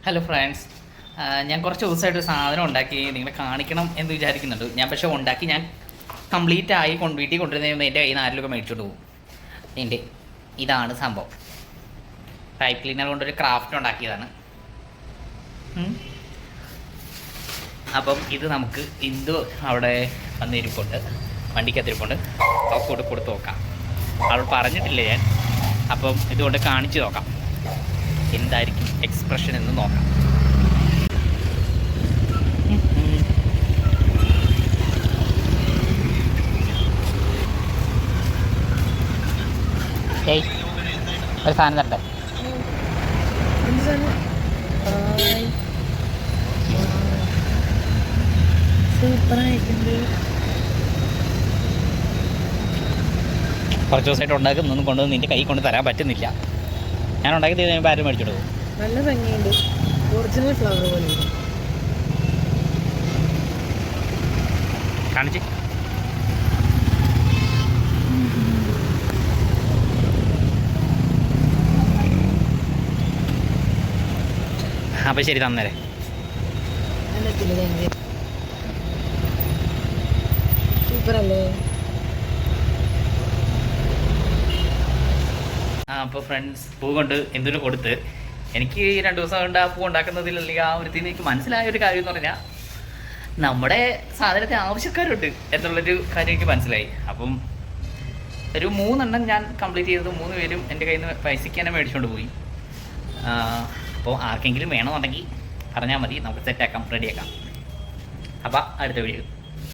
Hello friends, ഞാൻ കുറച്ച് ദിവസമായിട്ട് സാധനം ഉണ്ടാക്കി നിങ്ങളെ കാണിക്കണം എന്ന് വിചാരിക്കുന്നുണ്ട്. ഞാൻ പക്ഷേ ഉണ്ടാക്കി ഞാൻ കംപ്ലീറ്റ് ആയി വീട്ടിൽ കൊണ്ടുവരുന്ന എൻ്റെ കയ്യിൽ നിന്ന് ആരെങ്കിലുമൊക്കെ മേടിച്ചോണ്ട് പോകും. എൻ്റെ ഇതാണ് സംഭവം. പൈപ്പ് ക്ലീനർ കൊണ്ടൊരു ക്രാഫ്റ്റ് ഉണ്ടാക്കിയതാണ്. അപ്പം ഇത് നമുക്ക് ഇന്ദു അവിടെ വന്നിരിപ്പുണ്ട്, വണ്ടിക്കകത്തിരിപ്പുണ്ട്. അവൾക്ക് കൊടുത്ത് നോക്കാം. അവൾ പറഞ്ഞിട്ടില്ല ഞാൻ. അപ്പം ഇതുകൊണ്ട് കാണിച്ചു നോക്കാം എന്തായിരിക്കും എക്സ്പ്രഷൻ എന്ന് നോക്കാം. ഒരു സാധനം തരട്ടെ. കുറച്ച് ദിവസമായിട്ട് ഉണ്ടാക്കുന്നൊന്നും കൊണ്ടുവന്ന് നിൻ്റെ കൈ കൊണ്ട് തരാൻ പറ്റുന്നില്ല. ഞാൻ ഉണ്ടാക്കി തീരുമ്പോൾ ആരും മേടിച്ചോട്ട് പോകും. നല്ല ഭംഗിയുണ്ട്, ഒറിജിനൽ ഫ്ലവർ പോലെ കാണിച്ച്. അപ്പം ശരി, തന്നേരെ. സൂപ്പറല്ലേ? അപ്പോൾ ഫ്രണ്ട്സ്, പൂ കൊണ്ട് എന്തിനു കൊടുത്ത് എനിക്ക് 2 ദിവസം കൊണ്ട് ആ പൂ ഉണ്ടാക്കുന്നതിൽ അല്ലെങ്കിൽ ആ ഒരു ഇതിന് എനിക്ക് മനസ്സിലായ ഒരു കാര്യം എന്ന് പറഞ്ഞാൽ നമ്മുടെ സാധനത്തിന് ആവശ്യക്കാരുണ്ട് എന്നുള്ളൊരു കാര്യം എനിക്ക് മനസ്സിലായി. അപ്പം ഒരു 3 എണ്ണം ഞാൻ കംപ്ലീറ്റ് ചെയ്തത് 3 പേരും എൻ്റെ കയ്യിൽ നിന്ന് പൈസയ്ക്ക് തന്നെ മേടിച്ചുകൊണ്ട് പോയി. അപ്പോൾ ആർക്കെങ്കിലും വേണമെന്നുണ്ടെങ്കിൽ പറഞ്ഞാൽ മതി, നമുക്ക് സെറ്റാക്കാം, റെഡിയാക്കാം. അപ്പോൾ അടുത്ത വീഡിയോ.